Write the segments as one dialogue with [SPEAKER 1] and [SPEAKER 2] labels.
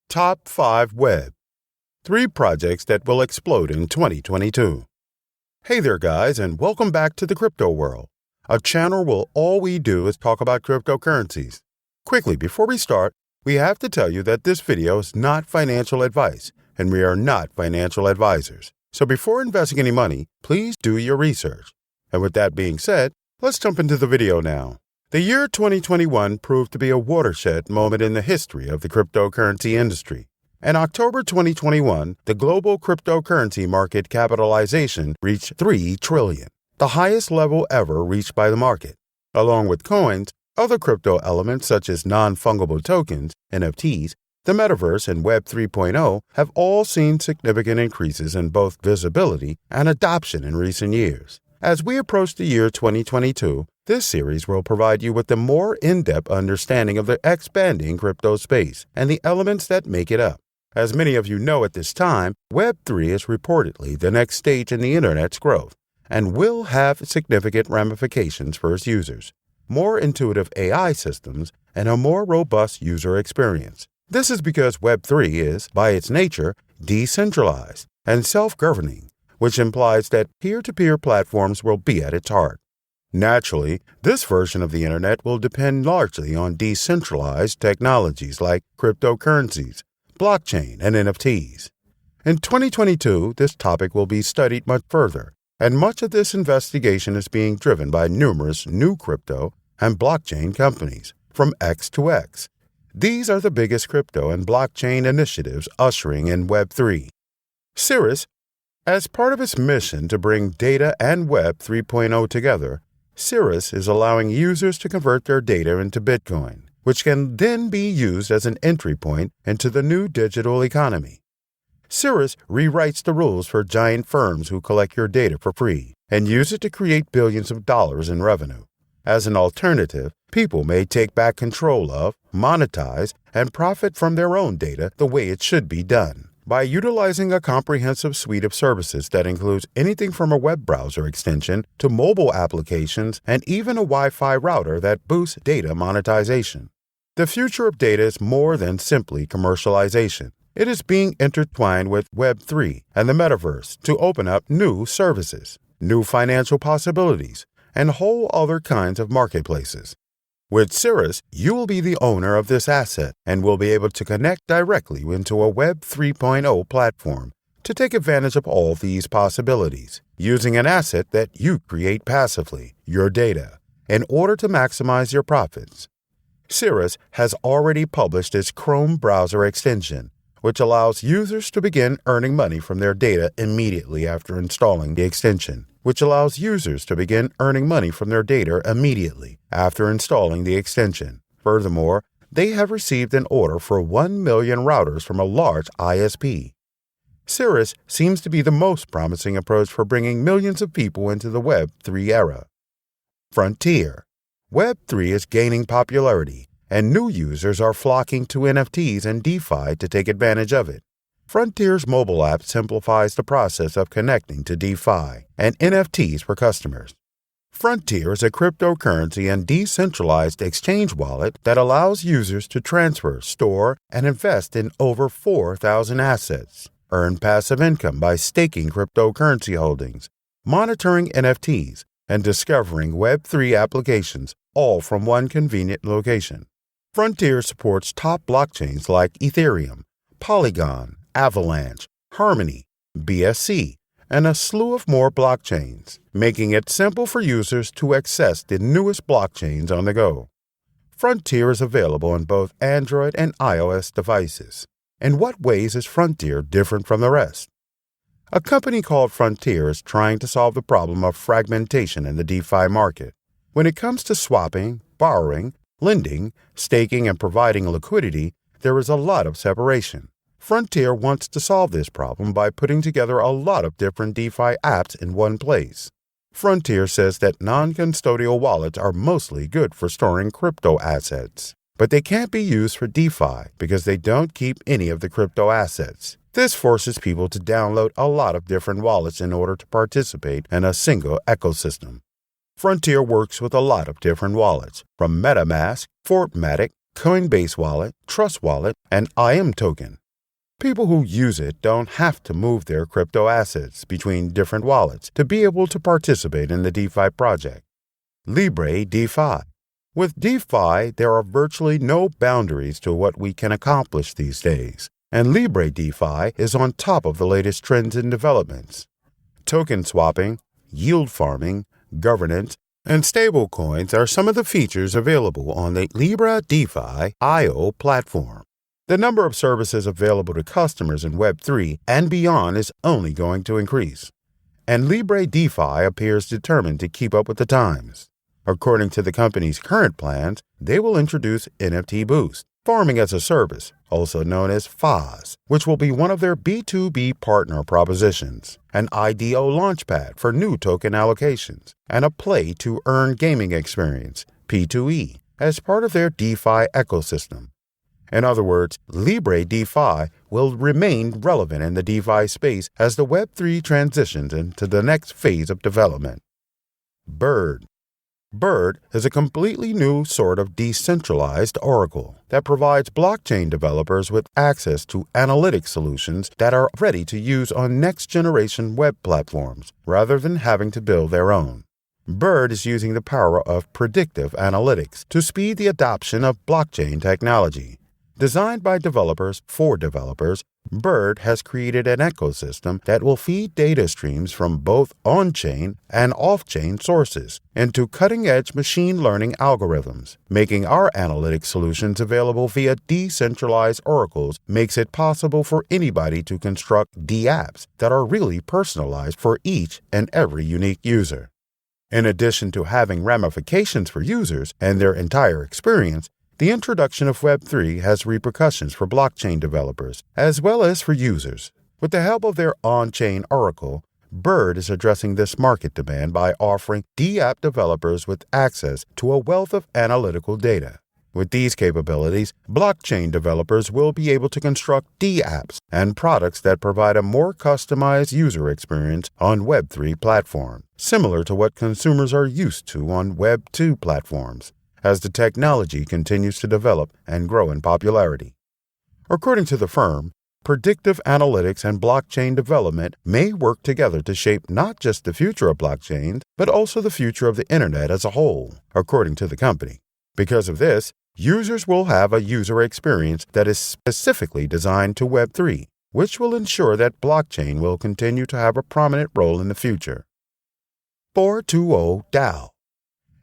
[SPEAKER 1] Top 5 Web. 3 projects that will explode in 2022. Hey there, guys, and welcome back to the Crypto World, a channel where all we do is talk about cryptocurrencies. Quickly, before we start, we have to tell you that this video is not financial advice, and we are not financial advisors. So before investing any money, please do your research. And with that being said, let's jump into the video now. The year 2021 proved to be a watershed moment in the history of the cryptocurrency industry. In October 2021, the global cryptocurrency market capitalization reached $3 trillion, the highest level ever reached by the market. Along with coins, other crypto elements such as non-fungible tokens, NFTs, the metaverse, and Web 3.0 have all seen significant increases in both visibility and adoption in recent years. As we approach the year 2022, this series will provide you with a more in-depth understanding of the expanding crypto space and the elements that make it up. As many of you know at this time, Web3 is reportedly the next stage in the Internet's growth and will have significant ramifications for its users, more intuitive AI systems, and a more robust user experience. This is because Web3 is, by its nature, decentralized and self-governing, which implies that peer-to-peer platforms will be at its heart. Naturally, this version of the Internet will depend largely on decentralized technologies like cryptocurrencies, blockchain, and NFTs. In 2022, this topic will be studied much further, and much of this investigation is being driven by numerous new crypto and blockchain companies, from X to X. These are the biggest crypto and blockchain initiatives ushering in Web3. Cirrus, as part of its mission to bring data and Web 3.0 together, Cirrus is allowing users to convert their data into Bitcoin, which can then be used as an entry point into the new digital economy. Cirrus rewrites the rules for giant firms who collect your data for free and use it to create billions of dollars in revenue. As an alternative, people may take back control of, monetize, and profit from their own data the way it should be done. By utilizing a comprehensive suite of services that includes anything from a web browser extension to mobile applications and even a Wi-Fi router that boosts data monetization. The future of data is more than simply commercialization. It is being intertwined with Web3 and the metaverse to open up new services, new financial possibilities, and whole other kinds of marketplaces. With Cirrus, you will be the owner of this asset and will be able to connect directly into a Web 3.0 platform to take advantage of all these possibilities, using an asset that you create passively, your data, in order to maximize your profits. Cirrus has already published its Chrome browser extension, which allows users to begin earning money from their data immediately after installing the extension. Furthermore, they have received an order for 1 million routers from a large ISP. Cirrus seems to be the most promising approach for bringing millions of people into the Web3 era. Frontier. Web3 is gaining popularity, and new users are flocking to NFTs and DeFi to take advantage of it. Frontier's mobile app simplifies the process of connecting to DeFi and NFTs for customers. Frontier is a cryptocurrency and decentralized exchange wallet that allows users to transfer, store, and invest in over 4,000 assets, earn passive income by staking cryptocurrency holdings, monitoring NFTs, and discovering Web3 applications, all from one convenient location. Frontier supports top blockchains like Ethereum, Polygon, Avalanche, Harmony, BSC, and a slew of more blockchains, making it simple for users to access the newest blockchains on the go. Frontier is available on both Android and iOS devices. In what ways is Frontier different from the rest? A company called Frontier is trying to solve the problem of fragmentation in the DeFi market. When it comes to swapping, borrowing, lending, staking, and providing liquidity, there is a lot of separation. Frontier wants to solve this problem by putting together a lot of different DeFi apps in one place. Frontier says that non-custodial wallets are mostly good for storing crypto assets, but they can't be used for DeFi because they don't keep any of the crypto assets. This forces people to download a lot of different wallets in order to participate in a single ecosystem. Frontier works with a lot of different wallets, from MetaMask, Fortmatic, Coinbase Wallet, Trust Wallet, and IM Token. People who use it don't have to move their crypto assets between different wallets to be able to participate in the DeFi project. Libra D5. With DeFi, there are virtually no boundaries to what we can accomplish these days, and Libra D5 is on top of the latest trends and developments. Token swapping, yield farming, governance, and stablecoins are some of the features available on the Libra D5 IO platform. The number of services available to customers in Web3 and beyond is only going to increase, and Libra D5 appears determined to keep up with the times. According to the company's current plans, they will introduce NFT Boost, Farming as a Service, also known as FAS, which will be one of their B2B partner propositions, an IDO launchpad for new token allocations, and a play-to-earn gaming experience, P2E, as part of their DeFi ecosystem. In other words, Libra D5 will remain relevant in the DeFi space as the Web3 transitions into the next phase of development. Bird. Bird is a completely new sort of decentralized oracle that provides blockchain developers with access to analytic solutions that are ready to use on next-generation web platforms rather than having to build their own. Bird is using the power of predictive analytics to speed the adoption of blockchain technology. Designed by developers for developers, Bird has created an ecosystem that will feed data streams from both on-chain and off-chain sources into cutting-edge machine learning algorithms. Making our analytic solutions available via decentralized oracles makes it possible for anybody to construct D-apps that are really personalized for each and every unique user. In addition to having ramifications for users and their entire experience, the introduction of Web3 has repercussions for blockchain developers as well as for users. With the help of their on-chain oracle, Bird is addressing this market demand by offering D-app developers with access to a wealth of analytical data. With these capabilities, blockchain developers will be able to construct D-apps and products that provide a more customized user experience on Web3 platforms, similar to what consumers are used to on Web2 platforms, as the technology continues to develop and grow in popularity. According to the firm, predictive analytics and blockchain development may work together to shape not just the future of blockchains, but also the future of the Internet as a whole, according to the company. Because of this, users will have a user experience that is specifically designed to Web3, which will ensure that blockchain will continue to have a prominent role in the future. 420 DAO.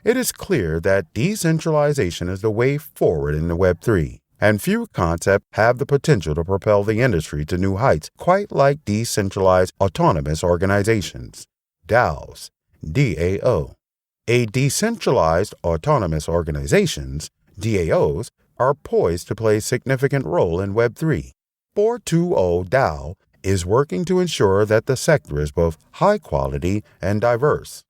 [SPEAKER 1] It is clear that decentralization is the way forward in the Web3, and few concepts have the potential to propel the industry to new heights quite like decentralized autonomous organizations, DAOs, DAO. A decentralized autonomous organizations, DAOs, are poised to play a significant role in Web3. 420 DAO is working to ensure that the sector is both high quality and diverse.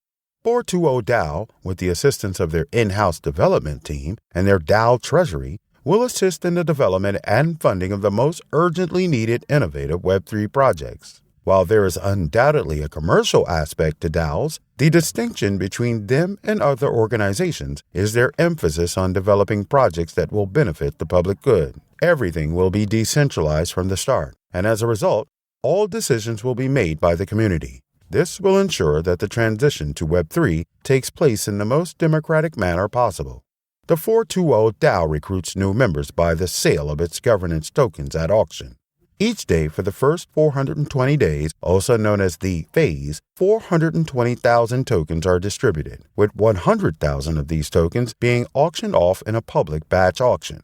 [SPEAKER 1] 420 DAO, with the assistance of their in-house development team and their DAO treasury, will assist in the development and funding of the most urgently needed innovative Web3 projects. While there is undoubtedly a commercial aspect to DAOs, the distinction between them and other organizations is their emphasis on developing projects that will benefit the public good. Everything will be decentralized from the start, and as a result, all decisions will be made by the community. This will ensure that the transition to Web3 takes place in the most democratic manner possible. The 420 DAO recruits new members by the sale of its governance tokens at auction. Each day for the first 420 days, also known as the phase, 420,000 tokens are distributed, with 100,000 of these tokens being auctioned off in a public batch auction.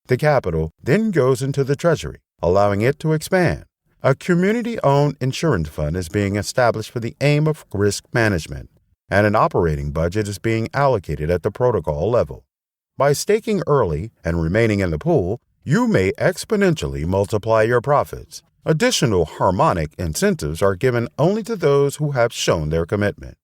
[SPEAKER 1] The capital then goes into the treasury, allowing it to expand. A community-owned insurance fund is being established for the aim of risk management, and an operating budget is being allocated at the protocol level. By staking early and remaining in the pool, you may exponentially multiply your profits. Additional harmonic incentives are given only to those who have shown their commitment.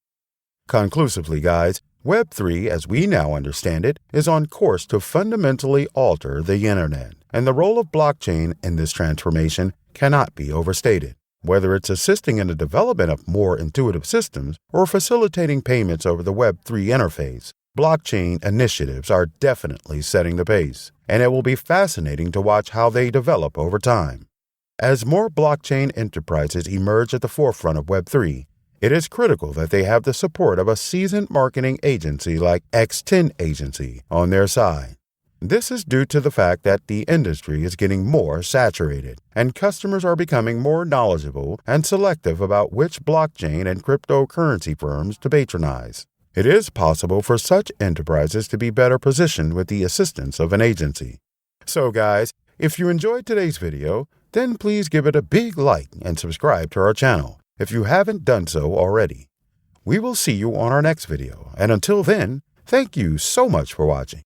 [SPEAKER 1] Conclusively, guys, Web3, as we now understand it, is on course to fundamentally alter the Internet, and the role of blockchain in this transformation cannot be overstated. Whether it's assisting in the development of more intuitive systems or facilitating payments over the Web3 interface, Blockchain initiatives are definitely setting the pace, and it will be fascinating to watch how they develop over time. As more blockchain enterprises emerge at the forefront of Web3, it is critical that they have the support of a seasoned marketing agency like X10 Agency on their side. This is due to the fact that the industry is getting more saturated, and customers are becoming more knowledgeable and selective about which blockchain and cryptocurrency firms to patronize. It is possible for such enterprises to be better positioned with the assistance of an agency. So guys, if you enjoyed today's video, then please give it a big like and subscribe to our channel if you haven't done so already. We will see you on our next video, and until then, thank you so much for watching.